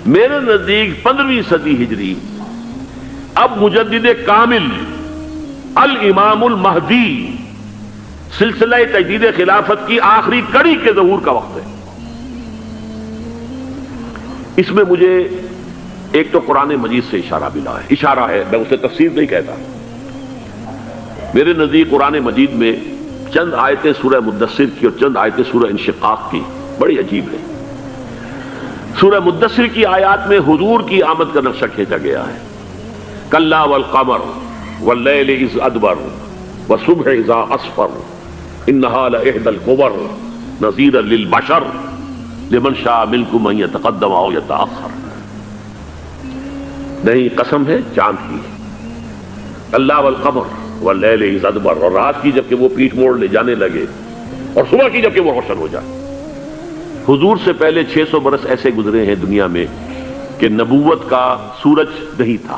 میرے نزدیک 15ویں صدی ہجری اب مجدد کامل الامام المہدی سلسلہ تجدید خلافت کی آخری کڑی کے ظہور کا وقت ہے۔ اس میں مجھے ایک تو قرآن مجید سے اشارہ ہے، میں اسے تفسیر نہیں کہتا۔ میرے نزدیک قرآن مجید میں چند آیتیں سورہ مدثر کی اور چند آیتیں سورہ انشقاق کی بڑی عجیب ہے۔ سورہ مدثر کی آیات میں حضور کی آمد کا نقشہ کھینچا گیا ہے، کلا والقمر واللیل اذ ادبر والصبح اذا اسفر انہا لإحدی الکبر نذیرا للبشر لمن شاء منکم ان یتقدم او یتأخر۔ نہیں، قسم ہے چاند کی، کلا والقمر واللیل اذ ادبر، اور رات کی جبکہ وہ پیٹھ موڑ لے جانے لگے، اور صبح کی جبکہ وہ روشن ہو جائے۔ حضور سے پہلے 600 برس ایسے گزرے ہیں دنیا میں کہ نبوت کا سورج نہیں تھا،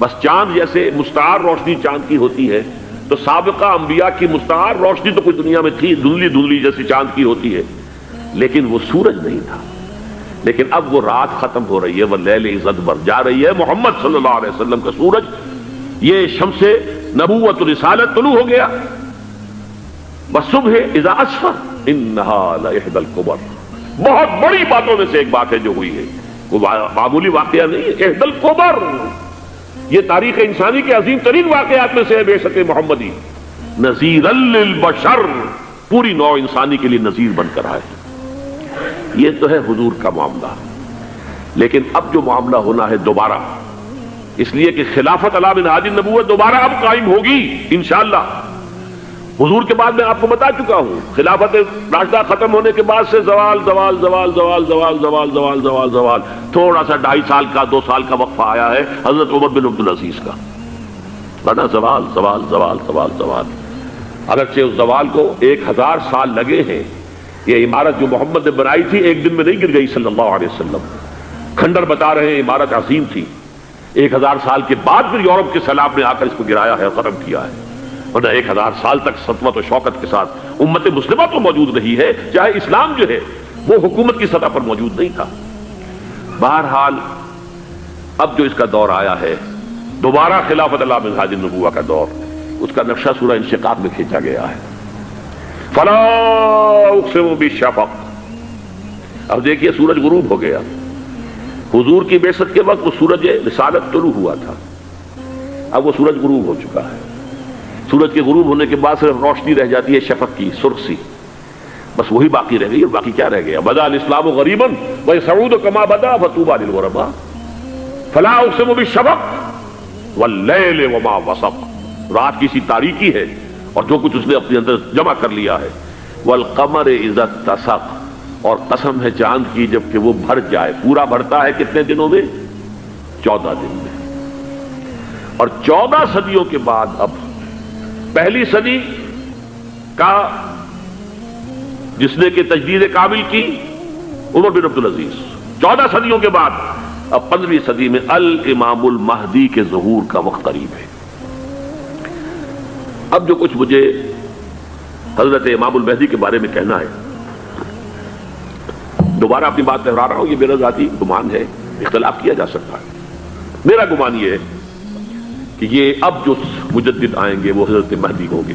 بس چاند جیسے مستعار روشنی چاند کی ہوتی ہے، تو سابقہ انبیاء کی مستعار روشنی تو کوئی دنیا میں تھی، دھندلی دھندلی جیسی چاند کی ہوتی ہے، لیکن وہ سورج نہیں تھا۔ لیکن اب وہ رات ختم ہو رہی ہے، واللیل اذ ادبر، جا رہی ہے محمد صلی اللہ علیہ وسلم کا سورج، یہ شمس نبوت و رسالت طلوع ہو گیا۔ والصبح اذا اسفر انہا لإحدی الکبر، بہت بڑی باتوں میں سے ایک بات ہے جو ہوئی ہے، کوئی معمولی واقعہ نہیں ہے، احدی الکبر، یہ تاریخ انسانی کے عظیم ترین واقعات میں سے ہے بعثت محمدی، نذیرا للبشر، پوری نوع انسانی کے لیے نذیر بن کر آئے۔ یہ تو ہے حضور کا معاملہ، لیکن اب جو معاملہ ہونا ہے دوبارہ، اس لیے کہ خلافت علی منہاج النبوت دوبارہ اب قائم ہوگی انشاءاللہ۔ حضور کے بعد میں آپ کو بتا چکا ہوں، خلافت راشدہ ختم ہونے کے بعد سے زوال زوال زوال زوال زوال زوال زوال زوال زوال، تھوڑا سا 2.5 سال کا 2 سال کا وقفہ آیا ہے حضرت عمر بن عبدالعزیز کا، ورنہ زوال زوال زوال زوال زوال۔ اگرچہ اس زوال کو 1000 سال لگے ہیں، یہ عمارت جو محمد نے بنائی تھی ایک دن میں نہیں گر گئی صلی اللہ علیہ وسلم، کھنڈر بتا رہے ہیں عمارت عظیم تھی، 1000 سال کے بعد پھر یورپ کے سیلاب نے آ کر اس کو گرایا ہے، ختم کیا ہے، ورنہ 1000 سال تک سطوت و شوکت کے ساتھ امت مسلمہ تو موجود رہی ہے، چاہے اسلام جو ہے وہ حکومت کی سطح پر موجود نہیں تھا۔ بہرحال اب جو اس کا دور آیا ہے دوبارہ خلافت علی منہاج النبوہ کا دور، اس کا نقشہ سورہ انشقاق میں کھینچا گیا ہے۔ فلا اقسم بالشفق، اب دیکھیے سورج غروب ہو گیا، حضور کی بعثت کے وقت وہ سورج رسالت طلوع ہوا تھا، اب وہ سورج غروب ہو چکا ہے۔ سورج کے غروب ہونے کے بعد صرف روشنی رہ جاتی ہے شفق کی، سرخ سی، بس وہی باقی رہ گئی، اور باقی کیا رہ گیا؟ بدا الاسلام غریبا ویسعود کما بدا فطوبی للغرباء، فلا اقسم بالشفق واللیل وما وسق، رات کی سی تاریکی ہے اور جو کچھ اس نے اپنے اندر جمع کر لیا ہے، والقمر اذا اتسق، اور قسم ہے چاند کی جب کہ وہ بھر جائے، پورا بھرتا ہے کتنے دنوں میں؟ 14 دن میں۔ اور 14 صدیوں کے بعد اب پہلی صدی کا جس نے کہ تجدید کامل کی عمر بن عبدالعزیز، 14 صدیوں کے بعد اب 15ویں صدی میں الامام المہدی کے ظہور کا وقت قریب ہے۔ اب جو کچھ مجھے حضرت امام المہدی کے بارے میں کہنا ہے، دوبارہ اپنی بات دہرا رہا ہوں، یہ میرا ذاتی گمان ہے، اختلاف کیا جا سکتا ہے، میرا گمان یہ ہے کہ یہ اب جو مجدد آئیں گے وہ حضرت مہدی ہوں گے۔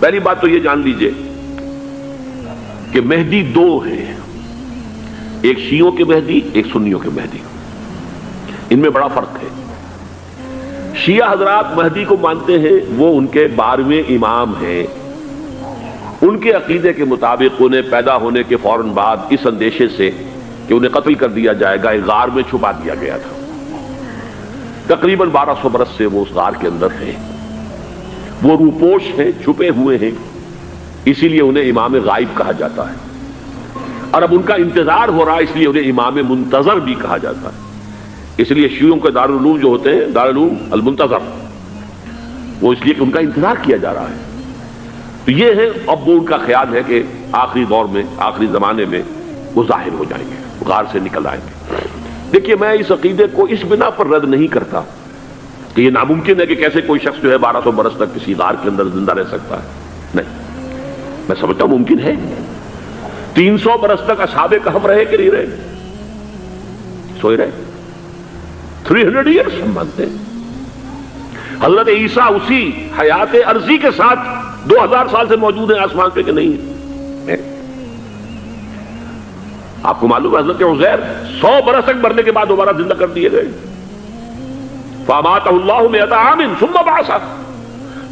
پہلی بات تو یہ جان لیجئے کہ مہدی 2 ہیں، ایک شیعوں کے مہدی، ایک سنیوں کے مہدی، ان میں بڑا فرق ہے۔ شیعہ حضرات مہدی کو مانتے ہیں، وہ ان کے 12ویں امام ہیں، ان کے عقیدے کے مطابق انہیں پیدا ہونے کے فوراً بعد اس اندیشے سے کہ انہیں قتل کر دیا جائے گا ایک غار میں چھپا دیا گیا تھا، تقریباً 1200 برس سے وہ اس غار کے اندر ہیں، وہ روپوش ہیں، چھپے ہوئے ہیں، اسی لیے انہیں امام غائب کہا جاتا ہے، اور اب ان کا انتظار ہو رہا ہے اس لیے انہیں امام منتظر بھی کہا جاتا ہے۔ اس لیے شیعوں کے دارالعلوم جو ہوتے ہیں دارالعلوم المنتظر، وہ اس لیے کہ ان کا انتظار کیا جا رہا ہے۔ تو یہ ہے، اب وہ ان کا خیال ہے کہ آخری دور میں، آخری زمانے میں وہ ظاہر ہو جائیں گے، غار سے نکل آئیں گے۔ دیکھیے میں اس عقیدے کو اس بنا پر رد نہیں کرتا کہ یہ ناممکن ہے کہ کیسے کوئی شخص جو ہے 1200 برس تک کسی غار کے اندر زندہ رہ سکتا ہے، نہیں، میں سمجھتا ہوں ممکن ہے۔ 300 برس تک اصحاب کہف رہے کہ نہیں رہے، سوئے رہے 300 ایئرس ہم مانتے ہیں. حضرت عیسیٰ اسی حیات عرضی کے ساتھ 2000 سال سے موجود ہیں آسمان پہ کہ نہیں ہے؟ آپ کو معلوم ہے حضرت عزیر 100 برس تک مرنے کے بعد دوبارہ زندہ کر دیے گئے. فَأَمَاتَهُ اللَّهُ مِئَةَ عَامٍ ثُمَّ بَعَثَهُ.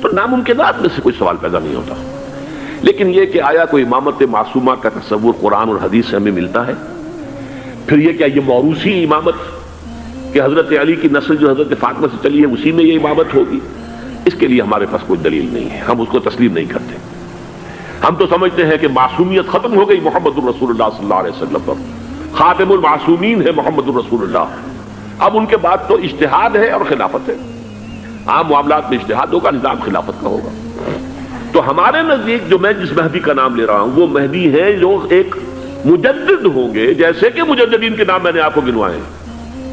تو ناممکنات میں سے کوئی سوال پیدا نہیں ہوتا. لیکن یہ کہ آیا کوئی امامت معصومہ کا تصور قرآن اور حدیث سے ہمیں ملتا ہے؟ پھر یہ کیا یہ موروثی امامت کہ حضرت علی کی نسل جو حضرت فاطمہ سے چلی ہے اسی میں یہ امامت ہوگی؟ اس کے لیے ہمارے پاس کوئی دلیل نہیں ہے، ہم اس کو تسلیم نہیں کرتے. ہم تو سمجھتے ہیں کہ معصومیت ختم ہو گئی محمد الرسول اللہ صلی اللہ علیہ وسلم پر. خاتم المعصومین ہے محمد الرسول اللہ. اب ان کے بعد تو اجتہاد ہے اور خلافت ہے. عام معاملات میں اجتہاد ہوگا، نظام خلافت کا ہوگا. تو ہمارے نزدیک جو میں جس مہدی کا نام لے رہا ہوں وہ مہدی ہیں جو ایک مجدد ہوں گے، جیسے کہ مجددین کے نام میں نے آپ کو گنوائے ہیں.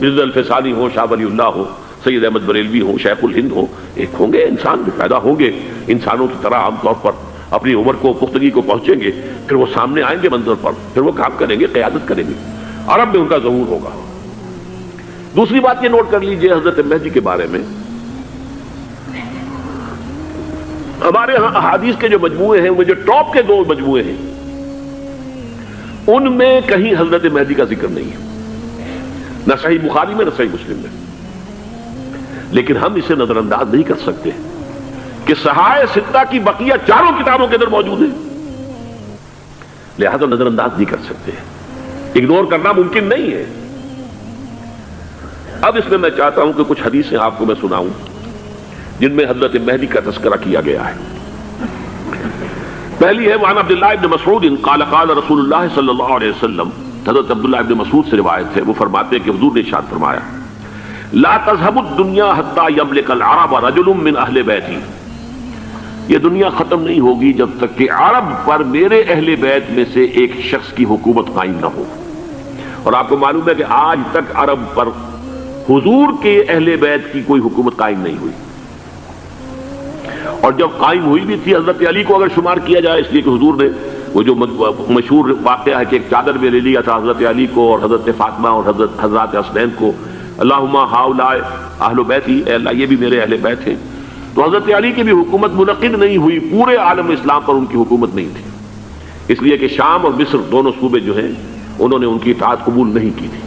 مرزا الفسانی ہو، شاہ ولی اللہ ہو، سید احمد بریلوی ہو، شیخ الہند ہو. ایک ہوں گے انسان جو پیدا ہوں گے انسانوں کی طرح عام طور پر اپنی عمر کو پختگی کو پہنچیں گے، پھر وہ سامنے آئیں گے منظر پر، پھر وہ کام کریں گے، قیادت کریں گے. عرب میں ان کا ظہور ہوگا. دوسری بات یہ نوٹ کر لیجئے حضرت مہدی کے بارے میں، ہمارے ہاں احادیث کے جو مجموعے ہیں وہ جو ٹاپ کے 2 مجموعے ہیں ان میں کہیں حضرت مہدی کا ذکر نہیں ہے، نہ صحیح بخاری میں نہ صحیح مسلم میں. لیکن ہم اسے نظر انداز نہیں کر سکتے کہ صحائح ستہ کی بقیہ 4 کتابوں کے اندر موجود ہیں، لہذا نظر انداز نہیں کر سکتے، اگنور کرنا ممکن نہیں ہے. اب اس میں چاہتا ہوں کہ کچھ حدیثیں آپ کو میں سناؤں جن میں حضرت مہدی کا تذکرہ کیا گیا ہے. پہلی ہے وعن عبداللہ ابن مسعود قال قال رسول اللہ صلی اللہ علیہ وسلم. حضرت عبداللہ ابن مسعود سے روایت ہے، وہ فرماتے ہیں کہ حضور نے ارشاد فرمایا لا تذهب الدنيا حتى يملك العرب رجل من اہل بیتی. یہ دنیا ختم نہیں ہوگی جب تک کہ عرب پر میرے اہل بیت میں سے ایک شخص کی حکومت قائم نہ ہو. اور آپ کو معلوم ہے کہ آج تک عرب پر حضور کے اہل بیت کی کوئی حکومت قائم نہیں ہوئی. اور جب قائم ہوئی بھی تھی حضرت علی کو اگر شمار کیا جائے، اس لیے کہ حضور نے وہ جو مشہور واقعہ ہے کہ ایک چادر میں لے لیا تھا حضرت علی کو اور حضرت فاطمہ اور حضرات حسنین کو، اللہم ہؤلاء اہل بیتی، اے اللہ یہ بھی میرے اہل بیت ہیں. تو حضرت علی کی بھی حکومت منعقد نہیں ہوئی، پورے عالم اسلام پر ان کی حکومت نہیں تھی، اس لیے کہ شام اور مصر دونوں صوبے جو ہیں انہوں نے ان کی اطاعت قبول نہیں کی تھی.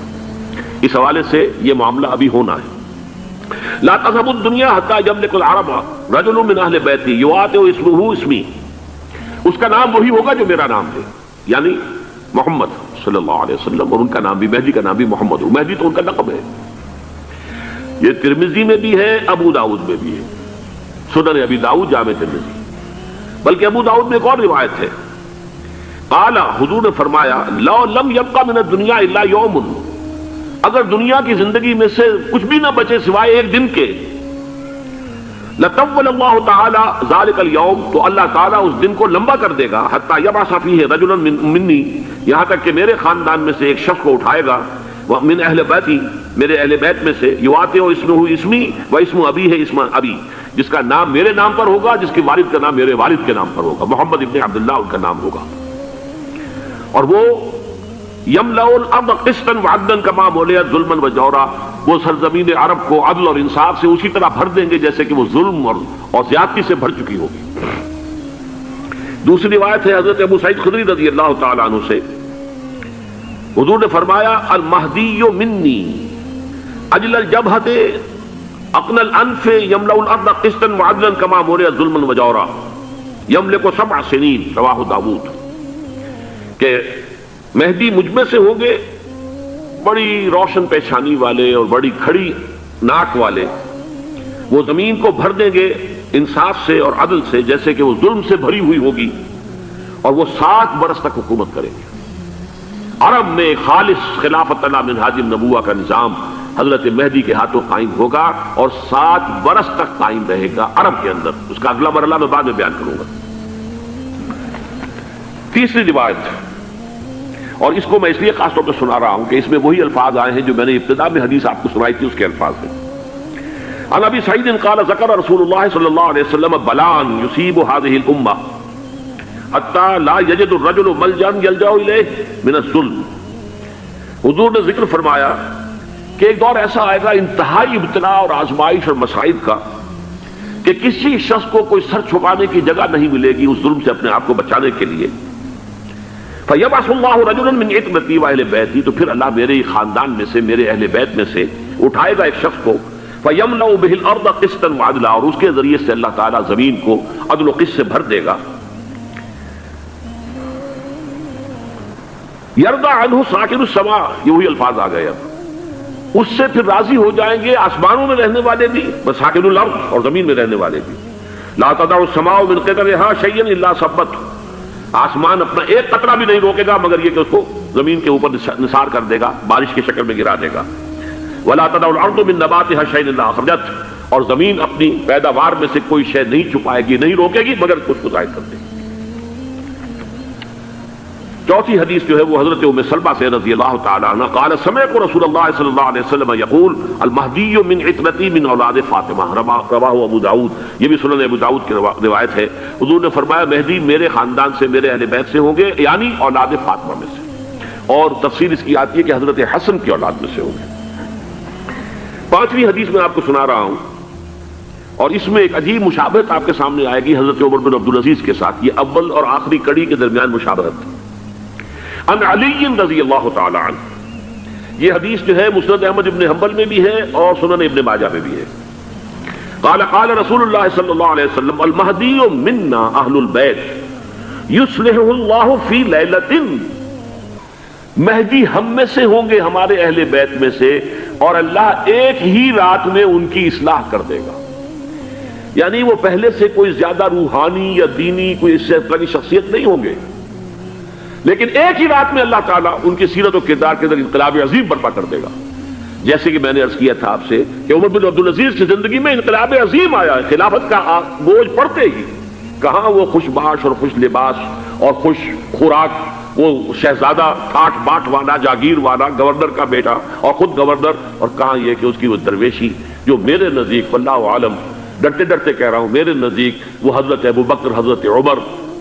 اس حوالے سے یہ معاملہ ابھی ہونا ہے. لا تذهب الدنيا حتى يملك العرب رجل من اہل بیتی یواطئ اسمہ اسمی. اس کا نام وہی ہوگا جو میرا نام ہے، یعنی محمد صلی اللہ علیہ وسلم. اور ان کا نام بھی مہدی کا نام بھی محمد ہو. مہدی تو ان کا لقب ہے. یہ ترمذی میں بھی ہے، ابو داؤد میں بھی ہے، سنن ابی داؤد جامع ترمذی. بلکہ ابو داؤد میں ایک اور روایت ہے، قال حضور نے فرمایا لو لم يبقى من الدنيا الا يوم. اگر دنیا کی زندگی میں سے کچھ بھی نہ بچے سوائے ایک دن کے، لطول اللہ تعالی ذلك اليوم، تو اللہ تعالیٰ اس دن کو لمبا کر دے گا، حتی یبعث فیہ رجلا منی، یہاں تک کہ میرے خاندان میں سے ایک شخص کو اٹھائے گا، من اہل بیتی، میرے اہل بیت میں سے، یواطئ اسمہ اسمی و اسم ابی ہے اسم ابی، جس کا نام میرے نام پر ہوگا، جس کے والد کا نام میرے والد کے نام پر ہوگا. محمد ابن عبداللہ ان کا نام ہوگا. اور وہ یملأ الارض قسطا وعدلا کما ملئت ظلما وجورا، وہ سرزمین عرب کو عدل اور انصاف سے اسی طرح بھر دیں گے جیسے کہ وہ ظلم اور زیادتی سے بھر چکی ہوگی. دوسری روایت ہے حضرت ابو سعید خدری رضی اللہ تعالی عنہ سے، حضور نے فرمایا المہدی منی اجل الجبہۃ اقن الانف یملأ الارض قسطا وعدلا کما ملئت ظلما وجورا یملک 7 سنین، رواہ داؤد. کہ مہدی مجھ میں سے ہوں گے بڑی روشن پیشانی والے اور بڑی کھڑی ناک والے، وہ زمین کو بھر دیں گے انصاف سے اور عدل سے جیسے کہ وہ ظلم سے بھری ہوئی ہوگی، اور وہ 7 برس تک حکومت کریں گے. عرب میں خالص خلافت علی منہاج النبوہ کا نظام حضرت مہدی کے ہاتھوں قائم ہوگا اور 7 برس تک قائم رہے گا عرب کے اندر. اس کا اگلا مرحلہ میں بعد میں بیان کروں گا. تیسری روایت، اور اس کو میں اس لیے خاص طور پر سنا رہا ہوں کہ اس میں وہی الفاظ آئے ہیں جو میں نے ابتدا میں حدیث آپ کو سنائی تھی، اس کے الفاظ ہیں. عن ابی سعید قال ذکر رسول اللہ صلی اللہ علیہ وسلم بلان یصیب هذه الامہ حتی لا یجد الرجل ملجا یلجا الیہ من الظلم. حضور نے ذکر فرمایا کہ ایک دور ایسا آئے گا انتہائی ابتلا اور آزمائش اور مصائب کا کہ کسی شخص کو کوئی سر چھپانے کی جگہ نہیں ملے گی اس ظلم سے اپنے آپ کو بچانے کے لیے. فَيَبْعَثُ اللَّهُ رَجُلًا مِنْ عِتْرَتِي وَأَهْلِ بَيْتِي، تو پھر اللہ میرے خاندان میں سے، میرے اہل بیت میں سے اٹھائے گا ایک شخص کو. فَيَمْلَأُ بِهِ الْأَرْضَ قِسْطًا وَعَدْلًا، اور اس کے ذریعے سے اللہ تعالیٰ زمین کو عدل و قسط سے بھر دے گا. يَرْضَى عَنْهُ سَاكِنُ السَّمَاءِ، یہ وہی الفاظ آ گئے. اب اس سے پھر راضی ہو جائیں گے آسمانوں میں رہنے والے بھی، ساکن الارض، اور زمین میں رہنے والے بھی. لا تدع السماء من قطرها شيئا الا ثبته، آسمان اپنا ایک قطرہ بھی نہیں روکے گا مگر یہ کہ اس کو زمین کے اوپر نثار کر دے گا، بارش کی شکل میں گرا دے گا. ولا تدع الارض من نباتها شيئا الا اخرجته، اور زمین اپنی پیداوار میں سے کوئی شے نہیں چھپائے گی، نہیں روکے گی مگر اس کو ظاہر کر دے گی. چوتھی حدیث جو ہے وہ حضرت ام سلمہ سے رضی اللہ تعالی عنہ قال سمعت رسول اللہ صلی اللہ علیہ وسلم یقول المہدی من عترتی من اولاد فاطمہ، رواہ ابو داؤد، یہ بھی سنن ابو داؤد کی روایت ہے. حضور نے فرمایا مہدی میرے خاندان سے، میرے اہل بیت سے ہوں گے، یعنی اولاد فاطمہ میں سے، اور تفسیر اس کی آتی ہے کہ حضرت حسن کی اولاد میں سے ہوں گے. پانچویں حدیث میں آپ کو سنا رہا ہوں، اور اس میں ایک عجیب مشابہت آپ کے سامنے آئے گی حضرت عمر بن عبدالعزیز کے ساتھ. یہ اول اور آخری کڑی کے درمیان مشابہت. ان علی رضی اللہ تعالی عنہ، یہ حدیث جو ہے مسند احمد ابن حنبل میں بھی ہے اور سنن ابن ماجہ میں بھی ہے. قال قال رسول اللہ صلی اللہ علیہ وسلم المہدی منا اہل البیت یصلحہ اللہ فی لیلۃ، مہدی ہم میں سے ہوں گے، ہمارے اہل بیت میں سے، اور اللہ ایک ہی رات میں ان کی اصلاح کر دے گا. یعنی وہ پہلے سے کوئی زیادہ روحانی یا دینی کوئی اس سے طرح کی شخصیت نہیں ہوں گے، لیکن ایک ہی رات میں اللہ تعالیٰ ان کی سیرت و کردار کے اندر انقلاب عظیم برپا کر دے گا. جیسے کہ میں نے عرض کیا تھا آپ سے کہ عمر بن عبدالعزیز کی زندگی میں انقلاب عظیم آیا ہے. خلافت کا بوجھ پڑتے ہی کہاں وہ خوش باش اور خوش لباس اور خوش خوراک، وہ شہزادہ ٹھاٹ باٹ والا، جاگیر والا، گورنر کا بیٹا اور خود گورنر، اور کہاں یہ کہ اس کی وہ درویشی جو میرے نزدیک واللہ عالم ڈرتے ڈرتے کہہ رہا ہوں، میرے نزدیک وہ حضرت ابو بکر، حضرت عمر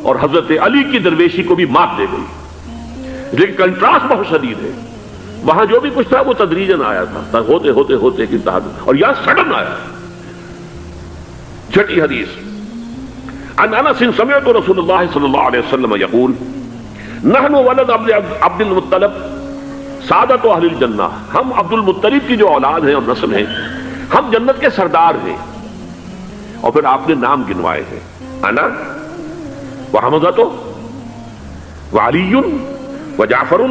اور حضرت علی کی درویشی کو بھی مات دے گئی. لیکن کنٹراسٹ بہت شدید ہے. وہاں جو بھی کچھ تھا وہ تدریجاً آیا تھا، ہوتے ہوتے ہوتے ایک انتہا، اور یہاں سڈن آیا. چھٹی حدیث عن انس سمعت رسول اللہ صلی اللہ علیہ وسلم یقول نحن ولد عبد المطلب سعادت اہل الجنہ، ہم عبد المطلب کی جو اولاد ہیں اور نسل ہیں، ہم جنت کے سردار ہیں. اور پھر آپ نے نام گنوائے ہیں، انا وحمزۃ وعلی وجعفر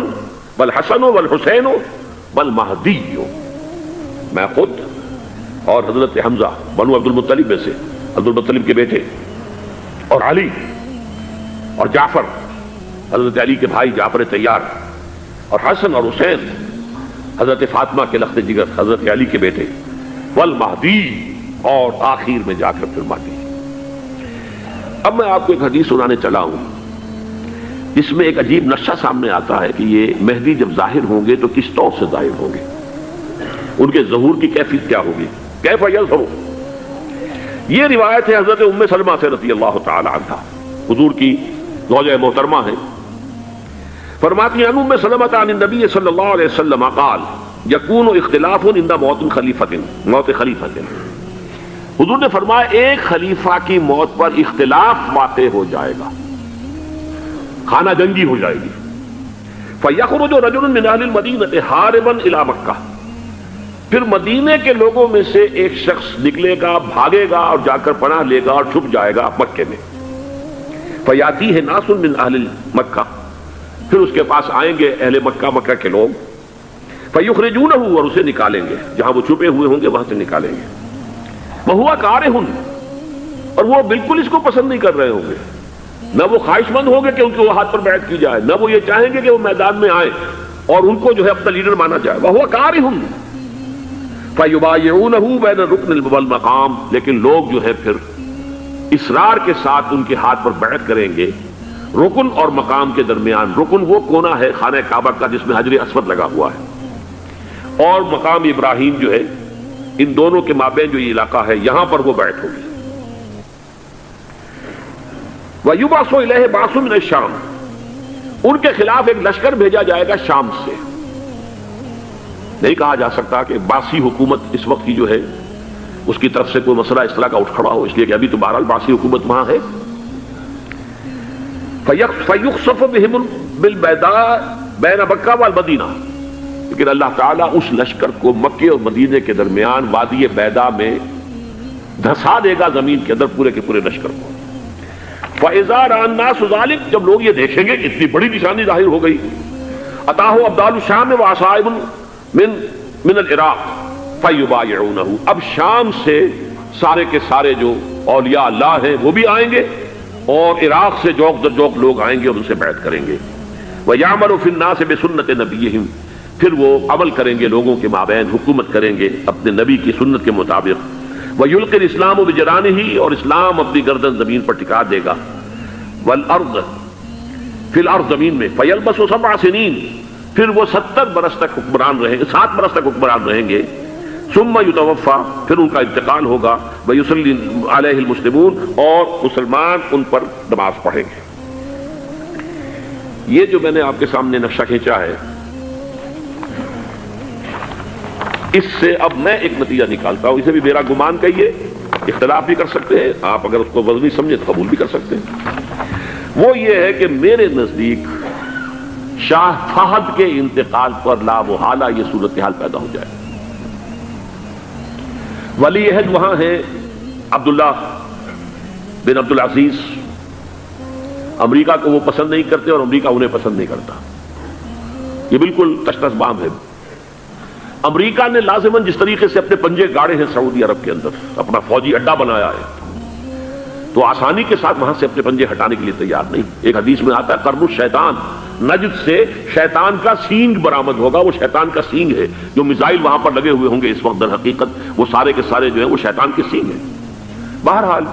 والحسن والحسین والمہدی، میں خود اور حضرت حمزہ بنو عبد المطلب میں سے، عبد المطلب کے بیٹے، اور علی اور جعفر حضرت علی کے بھائی جعفر طیار، اور حسن اور حسین حضرت فاطمہ کے لخت جگر حضرت علی کے بیٹے، والمہدی، اور آخر میں جا کر پھر مہدی. اب میں آپ کو ایک حدیث سنانے چلا ہوں جس میں ایک عجیب نقشہ سامنے آتا ہے کہ یہ مہدی جب ظاہر ہوں گے تو کس طور سے ظاہر ہوں گے، ان کے ظہور کی کیفیت کیا ہوگی، کیف یظہر. یہ روایت ہے حضرت ام سلمہ سے رضی اللہ تعالی عنہ، حضور کی زوجہ محترمہ ہیں. فرماتی ہیں ام سلمہ عن النبی صلی اللہ علیہ وسلم قال یکون اختلاف عند موت خلیفۃ. حضور نے فرمایا ایک خلیفہ کی موت پر اختلاف واقع ہو جائے گا، خانہ جنگی ہو جائے گی. فَيَخْرُجُ رَجُلٌ مِّنْ أَهْلِ الْمَدِينَةِ هَارِبًا إِلَى مَكَّةَ، پھر مدینے کے لوگوں میں سے ایک شخص نکلے گا، بھاگے گا اور جا کر پناہ لے گا اور چھپ جائے گا مکے میں. فَيَأْتِيهِ نَاسٌ مِّنْ أَهْلِ مَكَّةَ، پھر اس کے پاس آئیں گے اہل مکہ، مکہ کے لوگ. فَيُخْرِجُونَهُ، اور اسے نکالیں گے، جہاں وہ چھپے ہوئے ہوں گے وہاں سے نکالیں گے. وَهُوَ كَارِهٌ، اور وہ بالکل اس کو پسند نہیں کر رہے ہوں گے، نہ وہ خواہش مند ہوں گے کہ ان کے وہ ہاتھ پر بیعت کی جائے، نہ وہ یہ چاہیں گے کہ وہ میدان میں آئیں اور ان کو جو ہے اپنا لیڈر مانا جائے. وَهُوَ كَارِهٌ فَيُبَايِعُونَهُ بَيْنَ الرُّكْنِ وَالْمَقَامِ، لیکن لوگ جو ہے پھر اصرار کے ساتھ ان کے ہاتھ پر بیعت کریں گے رکن اور مقام کے درمیان. رکن وہ کونا ہے خانہ کعبہ کا جس میں حجر اسود لگا ہوا ہے، اور مقام ابراہیم جو ہے، ان دونوں کے مابین جو یہ علاقہ ہے یہاں پر وہ بیعت ہوگی. وَيُبْعَثُ إِلَيْهِ بَعْثٌ مِّنَ الشَّامِ، ان کے خلاف ایک لشکر بھیجا جائے گا شام سے. نہیں کہا جا سکتا کہ باسی حکومت اس وقت کی جو ہے اس کی طرف سے کوئی مسئلہ اس طرح کا اٹھ کھڑا ہو، اس لیے کہ ابھی تو بہرحال باسی حکومت وہاں ہے۔ فَيُخْسَفُ بِهِمُ بِالْبَيْضَاءِ بَيْنَ مَکہ وَالْمَدِینَہ، لیکن اللہ تعالیٰ اس لشکر کو مکے اور مدینے کے درمیان وادی بیضاء میں دھسا دے گا زمین کے اندر پورے کے پورے لشکر کو۔ فَإِذَا رَأَى النَّاسُ ذَلِكَ، جب لوگ یہ دیکھیں گے کہ اتنی بڑی نشانی ظاہر ہو گئی، أَتَاهُ أَبْدَالُ الشَّامِ وَعَصَائِبٌ من العراق فَيُبَايِعُونَهُ، اب شام سے سارے کے سارے جو اولیاء اللہ ہیں وہ بھی آئیں گے اور عراق سے جوق در جوق لوگ آئیں گے اور ان سے بیعت کریں گے۔ وَيَعْمَلُ فِي النَّاسِ بِسُنَّةِ نَبِيِّهِمْ، پھر وہ عمل کریں گے لوگوں کے مابین، حکومت کریں گے اپنے نبی کی سنت کے مطابق۔ وَيُلْقِي الْإِسْلَامُ بِجَرَانِهِ، اور اسلام اپنی گردن زمین پر ٹکا دے گا۔ وَالْأَرْض فِي الْأَرْض، زمین میں۔ فَيَلْبَسُ 7 سِنِينَ، پھر وہ 70 برس تک حکمران رہیں گے، 7 برس تک حکمران رہیں گے۔ ثم یتوفا، پھر ان کا انتقال ہوگا۔ ویصلی علیہ المسلمون، اور مسلمان ان پر نماز پڑھیں گے۔ یہ جو میں نے آپ کے سامنے نقشہ کھینچا ہے، اس سے اب میں ایک نتیجہ نکالتا ہوں، اسے بھی میرا گمان کہیے، اختلاف بھی کر سکتے ہیں آپ، اگر اس کو وزنی سمجھے تو قبول بھی کر سکتے ہیں۔ وہ یہ ہے کہ میرے نزدیک شاہ فہد کے انتقال پر لا محالہ یہ صورتحال پیدا ہو جائے۔ ولی عہد وہاں ہیں عبداللہ بن عبدالعزیز، امریکہ کو وہ پسند نہیں کرتے اور امریکہ انہیں پسند نہیں کرتا، یہ بالکل تشخص بام ہے۔ امریکہ نے لازماً جس طریقے سے اپنے پنجے گاڑے ہیں سعودی عرب کے اندر، اپنا فوجی اڈا بنایا ہے، تو آسانی کے ساتھ وہاں سے اپنے پنجے ہٹانے کے لیے تیار نہیں۔ ایک حدیث میں آتا ہے قرن الشیطان، نجد سے شیطان کا سینگ برآمد ہوگا، وہ شیطان کا سینگ ہے، جو میزائل وہاں پر لگے ہوئے ہوں گے اس وقت در حقیقت وہ سارے کے سارے جو ہیں وہ شیطان کے سینگ ہیں۔ بہرحال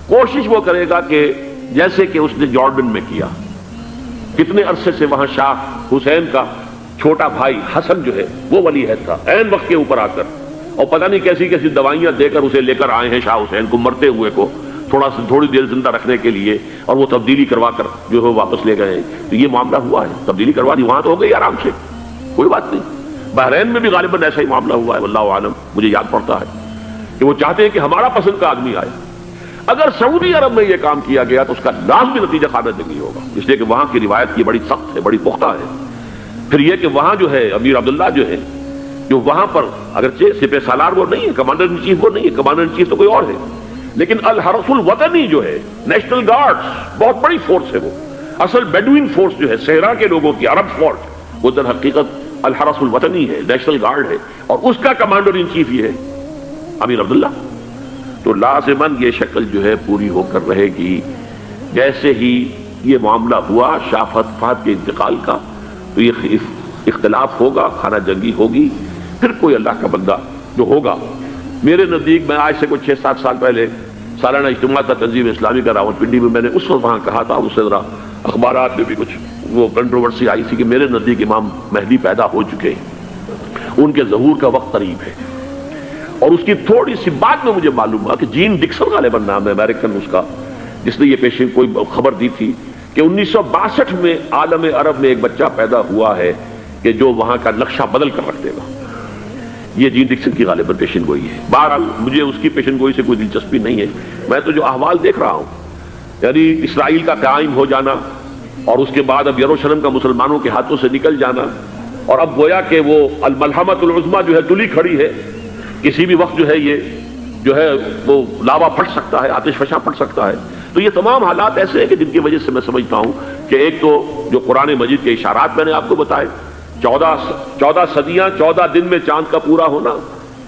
کوشش وہ کرے گا کہ جیسے کہ اس نے جارڈن میں کیا، کتنے عرصے سے وہاں شاہ حسین کا چھوٹا بھائی حسن جو ہے وہ ولی عہد تھا، عین وقت کے اوپر آ کر، اور پتہ نہیں کیسی کیسی دوائیاں دے کر اسے لے کر آئے ہیں شاہ حسین کو، مرتے ہوئے کو تھوڑی دیر زندہ رکھنے کے لیے، اور وہ تبدیلی کروا کر جو ہے واپس لے گئے۔ تو یہ معاملہ ہوا ہے، تبدیلی کروا دی وہاں تو ہو گئی آرام سے، کوئی بات نہیں۔ بحرین میں بھی غالباً ایسا ہی معاملہ ہوا ہے، واللہ عالم، مجھے یاد پڑتا ہے کہ وہ چاہتے ہیں کہ ہمارا پسند کا آدمی آئے۔ اگر سعودی عرب میں یہ کام کیا گیا تو اس کا لازمی نتیجہ خامدگی ہوگا، اس لیے کہ وہاں کی روایت کی بڑی سخت ہے، بڑی پختہ ہے۔ پھر یہ کہ وہاں جو ہے امیر عبداللہ جو ہے، جو وہاں پر اگرچہ سپہ سالار وہ نہیں ہے، کمانڈر ان چیف وہ نہیں ہے، کمانڈر ان چیف تو کوئی اور ہے، لیکن الحرس الوطنی جو ہے، نیشنل گارڈز، بہت بڑی فورس ہے وہ، اصل بیڈوین فورس جو ہے صحرا کے لوگوں کی، عرب فورس، وہ در حقیقت الحرس الوطنی ہے، نیشنل گارڈ ہے، اور اس کا کمانڈر ان چیف یہ ہے امیر عبداللہ۔ تو لازماً یہ شکل جو ہے پوری ہو کر رہے گی۔ جیسے ہی یہ معاملہ ہوا شاہ فہد کے انتقال کا، تو یہ اختلاف ہوگا، خانہ جنگی ہوگی، پھر کوئی اللہ کا بندہ جو ہوگا، میرے نزدیک، میں آج سے کچھ 6-7 سال پہلے سالانہ اجتماع تھا تنظیم اسلامی کا راولپنڈی میں، میں نے اس وقت وہاں کہا تھا، اس سے ذرا اخبارات میں بھی کچھ وہ کنٹروورسی آئی تھی کہ میرے نزدیک امام مہدی پیدا ہو چکے ہیں، ان کے ظہور کا وقت قریب ہے۔ اور اس کی تھوڑی سی بات میں مجھے معلوم ہوا کہ جین ڈکسن غالباً نام ہے امریکن اس کا، جس نے یہ پیشین کوئی خبر دی تھی کہ 1962 میں عالم عرب میں ایک بچہ پیدا ہوا ہے کہ جو وہاں کا نقشہ بدل کر رکھ دے گا۔ یہ جین ڈکسن کی غالباً پیشن گوئی ہے۔ بہرحال مجھے اس کی پیشن گوئی سے کوئی دلچسپی نہیں ہے، میں تو جو احوال دیکھ رہا ہوں، یعنی اسرائیل کا قائم ہو جانا، اور اس کے بعد اب یروشلم کا مسلمانوں کے ہاتھوں سے نکل جانا، اور اب گویا کہ وہ الملحمۃ العظمیٰ جو ہے تلی کھڑی ہے، کسی بھی وقت جو ہے یہ جو ہے وہ لاوا پھٹ سکتا ہے، آتش فشاں پھٹ سکتا ہے۔ تو یہ تمام حالات ایسے ہیں کہ جن کی وجہ سے میں سمجھتا ہوں کہ ایک تو جو قرآن مجید کے اشارات میں نے آپ کو بتائے، 14 صدیاں 14 دن میں چاند کا پورا ہونا،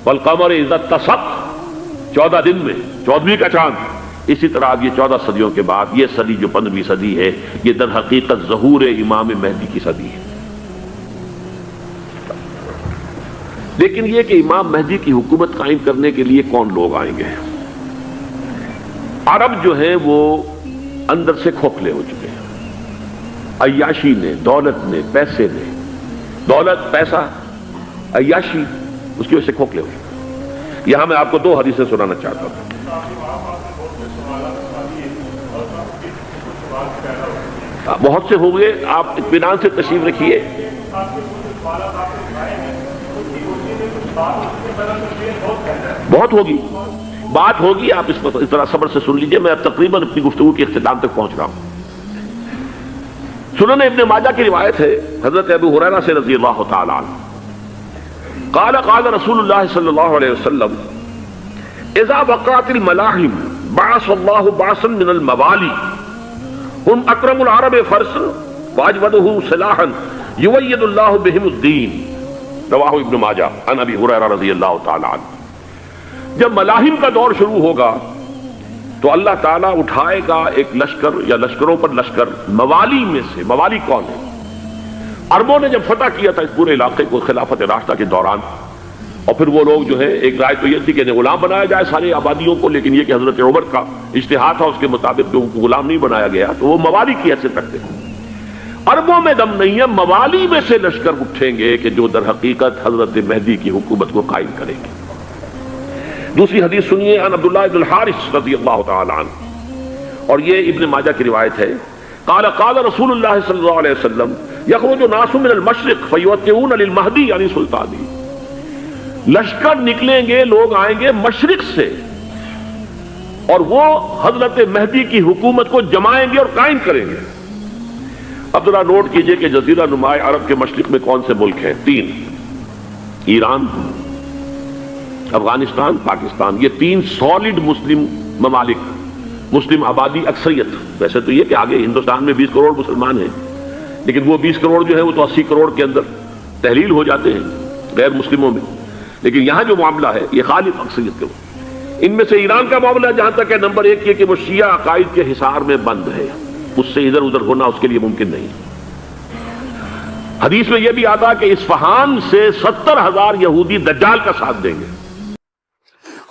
والقمر اذا اتسق، 14 دن میں 14ویں کا چاند۔ اسی طرح اب یہ 14 صدیوں کے بعد یہ صدی جو 15ویں صدی ہے، یہ در حقیقت ظہور امام مہدی کی صدی ہے۔ لیکن یہ کہ امام مہدی کی حکومت قائم کرنے کے لیے کون لوگ آئیں گے؟ عرب جو ہیں وہ اندر سے کھوکھلے ہو چکے ہیں، عیاشی نے، دولت نے، پیسے نے، دولت، پیسہ، عیاشی، اس کی وجہ سے کھوکھلے ہو چکے ہیں۔ یہاں میں آپ کو 2 حدیثیں سنانا چاہتا ہوں۔ بہت سے ہو گئے، آپ اطمینان سے تشریف رکھیے۔ بہت ہوگی، بات ہوگی، آپ اس طرح صبر سے سن لیجئے. میں اب تقریباً اپنی گفتگو کے اختتام تک پہنچ رہا ہوں. سنن ابن ماجہ کی روایت ہے حضرت ابو ہریرہ سے رضی اللہ تعالی عنہ قال قال رسول اللہ صلی اللہ علیہ وسلم اذا وقعت الملاحم بعث اللہ بعثا من الموالی ہم اکرم العرب فرسا واجودہ سلاحا یوید اللہ بہم الدین. رواہ ابن ماجہ عن ابی ہریرہ رضی اللہ تعالی عنہ. جب ملاحم کا دور شروع ہوگا تو اللہ تعالیٰ اٹھائے گا ایک لشکر یا لشکروں پر لشکر موالی میں سے. موالی کون ہے؟ عربوں نے جب فتح کیا تھا اس پورے علاقے کو خلافت راشدہ کے دوران، اور پھر وہ لوگ جو ہے، ایک رائے تو یہ تھی کہ انہیں غلام بنایا جائے ساری آبادیوں کو، لیکن یہ کہ حضرت عمر کا اجتہاد تھا، اس کے مطابق ان کو غلام نہیں بنایا گیا، تو وہ موالی کی حیثیت رکھتے ہیں. عربوں میں دم نہیں ہے، موالی میں سے لشکر اٹھیں گے کہ جو در حقیقت حضرت مہدی کی حکومت کو قائم کریں گے. دوسری حدیث سنیے عن عبداللہ بن الحارث رضی اللہ تعالی عنہ، اور یہ ابن ماجہ کی روایت ہے. قال قال رسول اللہ صلی اللہ علیہ وسلم یخرج ناس من المشرق فیوتئون للمہدی یعنی سلطانی. لشکر نکلیں گے، لوگ آئیں گے مشرق سے، اور وہ حضرت مہدی کی حکومت کو جمائیں گے اور قائم کریں گے. اب ذرا نوٹ کیجئے کہ جزیرہ نماء عرب کے مشرق میں کون سے ملک ہیں؟ 3: ایران، افغانستان، پاکستان. یہ 3 سالڈ مسلم ممالک، مسلم آبادی اکثریت. ویسے تو یہ کہ آگے ہندوستان میں 20 کروڑ مسلمان ہیں، لیکن وہ 20 کروڑ جو ہے وہ تو 80 کروڑ کے اندر تحلیل ہو جاتے ہیں غیر مسلموں میں. لیکن یہاں جو معاملہ ہے یہ خالص اکثریت کے. ان میں سے ایران کا معاملہ جہاں تک ہے، نمبر 1 یہ کہ وہ شیعہ عقائد کے حصار میں بند ہے، اس سے ادھر ادھر ہونا اس کے لیے ممکن نہیں. حدیث میں یہ بھی آتا کہ اصفہان سے 70,000 یہودی دجال کا ساتھ دیں گے.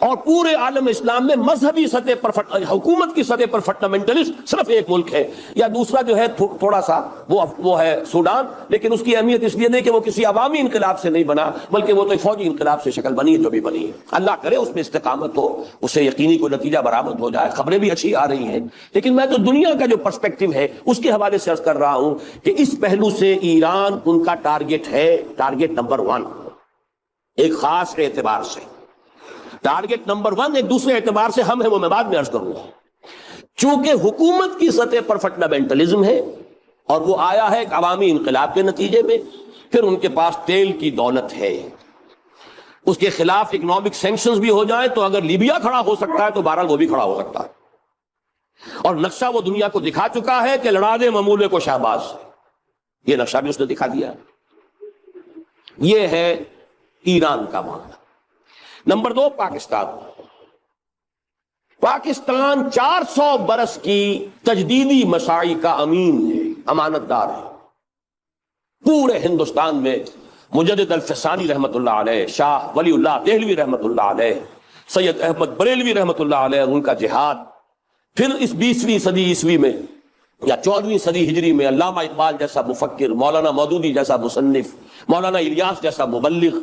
اور پورے عالم اسلام میں مذہبی سطح پر حکومت کی سطح پر فنڈامنٹلسٹ صرف ایک ملک ہے، یا دوسرا جو ہے تھوڑا سا وہ ہے سوڈان، لیکن اس کی اہمیت اس لیے نہیں کہ وہ کسی عوامی انقلاب سے نہیں بنا، بلکہ وہ تو ایک فوجی انقلاب سے شکل بنی ہے جو بھی بنی ہے. اللہ کرے اس میں استقامت ہو، اسے یقینی کوئی نتیجہ برآمد ہو جائے. خبریں بھی اچھی آ رہی ہیں، لیکن میں تو دنیا کا جو پرسپیکٹو ہے اس کے حوالے سے عرض کر رہا ہوں کہ اس پہلو سے ایران ان کا ٹارگٹ ہے، ٹارگٹ نمبر 1 ایک خاص اعتبار سے. ٹارگٹ نمبر 1 ایک دوسرے اعتبار سے ہم ہیں، وہ میں بعد میں عرض کروں گا. چونکہ حکومت کی سطح پر فنڈامنٹلزم ہے اور وہ آیا ہے ایک عوامی انقلاب کے نتیجے میں، پھر ان کے پاس تیل کی دولت ہے، اس کے خلاف اکنامک سینکشنز بھی ہو جائیں تو اگر لیبیا کھڑا ہو سکتا ہے تو بہرحال وہ بھی کھڑا ہو سکتا ہے. اور نقشہ وہ دنیا کو دکھا چکا ہے کہ لڑا دے ممولے کو شہباز، یہ نقشہ بھی اس نے دکھا دیا. یہ ہے ایران کا معاملہ. نمبر 2 پاکستان. پاکستان 400 برس کی تجدیدی مساعی کا امین ہے، امانت دار ہے. پورے ہندوستان میں مجدد الفسانی رحمت اللہ علیہ، شاہ ولی اللہ دہلوی رحمت اللہ علیہ، سید احمد بریلوی رحمت اللہ علیہ، ان کا جہاد. پھر اس 20ویں صدی عیسوی میں یا 14ویں صدی ہجری میں علامہ اقبال جیسا مفکر، مولانا مودودی جیسا مصنف، مولانا الیاس جیسا مبلغ،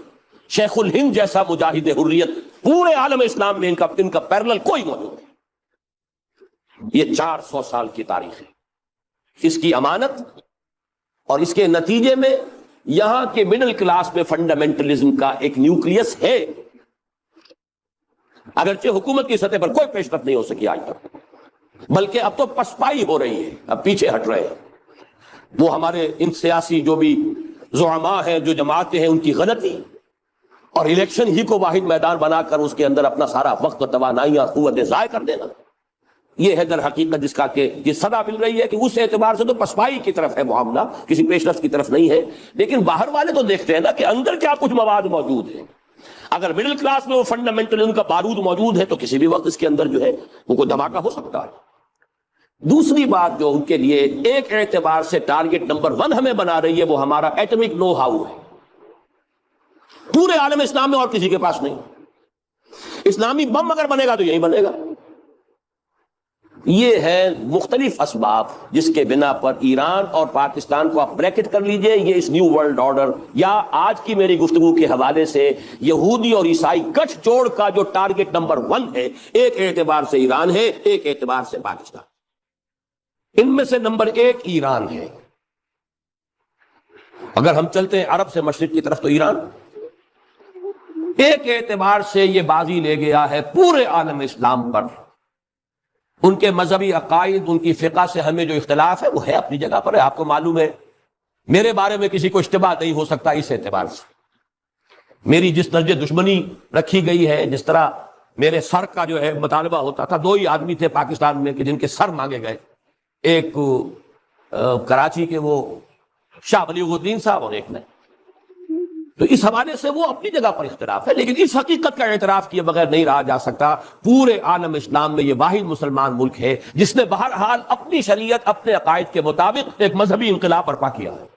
شیخ الہند جیسا مجاہد حریت، پورے عالم اسلام میں ان کا پیرلل کوئی موجود نہیں. یہ 400 سال کی تاریخ ہے، اس کی امانت، اور اس کے نتیجے میں یہاں کے مڈل کلاس میں فنڈامنٹلزم کا ایک نیوکلیس ہے. اگرچہ حکومت کی سطح پر کوئی پیش رفت نہیں ہو سکی آج تک، بلکہ اب تو پسپائی ہو رہی ہے، اب پیچھے ہٹ رہے ہیں. وہ ہمارے ان سیاسی جو بھی زعماء ہیں، جو جماعتیں ہیں، ان کی غلطی اور الیکشن ہی کو واحد میدان بنا کر اس کے اندر اپنا سارا وقت و توانائی اور قوتیں ضائع کر دینا، یہ ہے در حقیقت جس کا کہ یہ صدا مل رہی ہے کہ اس اعتبار سے تو پسپائی کی طرف ہے معاملہ، کسی پیش رفت کی طرف نہیں ہے. لیکن باہر والے تو دیکھتے ہیں نا کہ اندر کیا کچھ مواد موجود ہے. اگر مڈل کلاس میں وہ فنڈامنٹلزم کا بارود موجود ہے تو کسی بھی وقت اس کے اندر جو ہے وہ کوئی دھماکہ ہو سکتا ہے. دوسری بات جو ان کے لیے ایک اعتبار سے ٹارگٹ نمبر 1 ہمیں بنا رہی ہے، وہ ہمارا ایٹمک نو ہاؤ ہے. پورے عالم اسلام میں اور کسی کے پاس نہیں. اسلامی بم اگر بنے گا تو یہی بنے گا. یہ ہے مختلف اسباب جس کے بنا پر ایران اور پاکستان کو آپ بریکٹ کر لیجئے، یہ اس نیو ورلڈ آرڈر یا آج کی میری گفتگو کے حوالے سے یہودی اور عیسائی گٹھ جوڑ کا جو ٹارگٹ نمبر 1 ہے، ایک اعتبار سے ایران ہے، ایک اعتبار سے پاکستان. ان میں سے نمبر 1 ایران ہے. اگر ہم چلتے ہیں عرب سے مشرق کی طرف تو ایران ایک اعتبار سے یہ بازی لے گیا ہے پورے عالم اسلام پر. ان کے مذہبی عقائد، ان کی فقہ سے ہمیں جو اختلاف ہے وہ ہے اپنی جگہ پر ہے. آپ کو معلوم ہے میرے بارے میں کسی کو اشتباہ نہیں ہو سکتا اس اعتبار سے. میری جس درجے دشمنی رکھی گئی ہے، جس طرح میرے سر کا جو ہے مطالبہ ہوتا تھا، 2 ہی آدمی تھے پاکستان میں کہ جن کے سر مانگے گئے، ایک کراچی کے وہ شاہ بلیغ الدین صاحب اور ایک نے. تو اس حوالے سے وہ اپنی جگہ پر اختلاف ہے، لیکن اس حقیقت کا اعتراف کیے بغیر نہیں رہا جا سکتا. پورے عالم اسلام میں یہ واحد مسلمان ملک ہے جس نے بہرحال اپنی شریعت، اپنے عقائد کے مطابق ایک مذہبی انقلاب برپا کیا ہے.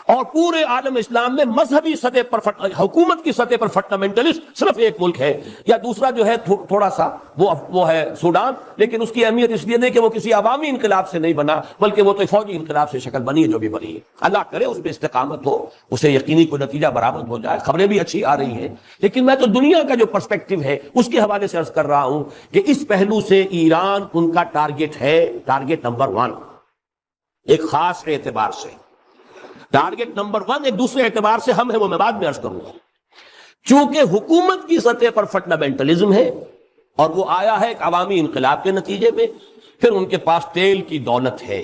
اور پورے عالم اسلام میں مذہبی سطح پر حکومت کی سطح پر فنڈامنٹلسٹ صرف ایک ملک ہے، یا دوسرا جو ہے تھوڑا سا وہ ہے سوڈان. لیکن اس کی اہمیت اس لیے نہیں کہ وہ کسی عوامی انقلاب سے نہیں بنا، بلکہ وہ تو فوجی انقلاب سے شکل بنی ہے جو بھی بنی ہے. اللہ کرے اس پہ استقامت ہو، اسے یقینی کوئی نتیجہ برآمد ہو جائے. خبریں بھی اچھی آ رہی ہیں، لیکن میں تو دنیا کا جو پرسپیکٹو ہے اس کے حوالے سے عرض کر رہا ہوں کہ اس پہلو سے ایران ان کا ٹارگٹ ہے، ٹارگٹ نمبر 1 ایک خاص اعتبار سے. ٹارگٹ نمبر 1 ایک دوسرے اعتبار سے ہم ہے، وہ میں بعد میں عرض کروں گا. چونکہ حکومت کی سطح پر فنڈامنٹلزم ہے اور وہ آیا ہے ایک عوامی انقلاب کے نتیجے میں، پھر ان کے پاس تیل کی دولت ہے،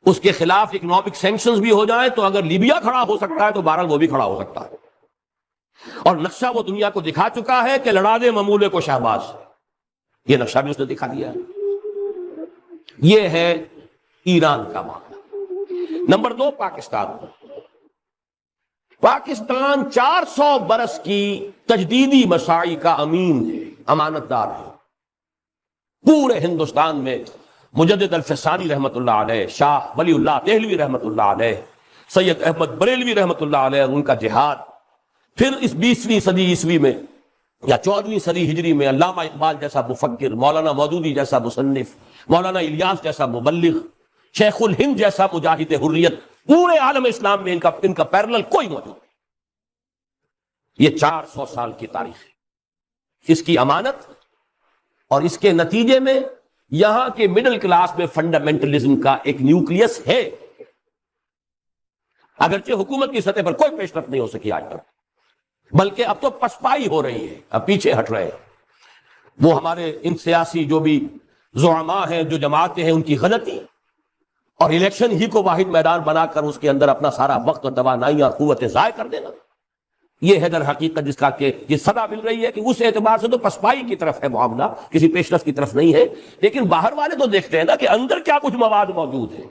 اس کے خلاف اکنامک سینکشنز بھی ہو جائیں تو اگر لیبیا کھڑا ہو سکتا ہے تو بہرحال وہ بھی کھڑا ہو سکتا ہے. اور نقشہ وہ دنیا کو دکھا چکا ہے کہ لڑا دے ممولے کو شہباز، یہ نقشہ بھی اس نے دکھا دیا ہے. یہ ہے ایران کا معاملہ. نمبر 2 پاکستان. پاکستان 400 برس کی تجدیدی مساعی کا امین ہے، امانت دار ہے. پورے ہندوستان میں مجدد الفسانی رحمت اللہ علیہ، شاہ ولی اللہ دہلوی رحمت اللہ علیہ، سید احمد بریلوی رحمت اللہ علیہ، ان کا جہاد. پھر اس 20ویں صدی عیسوی میں یا 14ویں صدی ہجری میں علامہ اقبال جیسا مفکر، مولانا مودودی جیسا مصنف، مولانا الیاس جیسا مبلغ، شیخ الہند جیسا مجاہد حریت، پورے عالم اسلام میں ان کا پیرلل کوئی موجود نہیں. یہ 400 سال کی تاریخ ہے، اس کی امانت اور اس کے نتیجے میں یہاں کے مڈل کلاس میں فنڈامنٹلزم کا ایک نیوکلیس ہے. اگرچہ حکومت کی سطح پر کوئی پیش رفت نہیں ہو سکی آج تک، بلکہ اب تو پسپائی ہو رہی ہے، اب پیچھے ہٹ رہے ہیں. وہ ہمارے ان سیاسی جو بھی زعماء ہیں، جو جماعتیں ہیں، ان کی غلطی اور الیکشن ہی کو واحد میدان بنا کر اس کے اندر اپنا سارا وقت اور توانائی اور قوتیں ضائع کر دینا، یہ ہے در حقیقت جس کا کہ یہ صدا مل رہی ہے کہ اس اعتبار سے تو پسپائی کی طرف ہے معاملہ، کسی پیش رفت کی طرف نہیں ہے. لیکن باہر والے تو دیکھتے ہیں نا کہ اندر کیا کچھ مواد موجود ہے.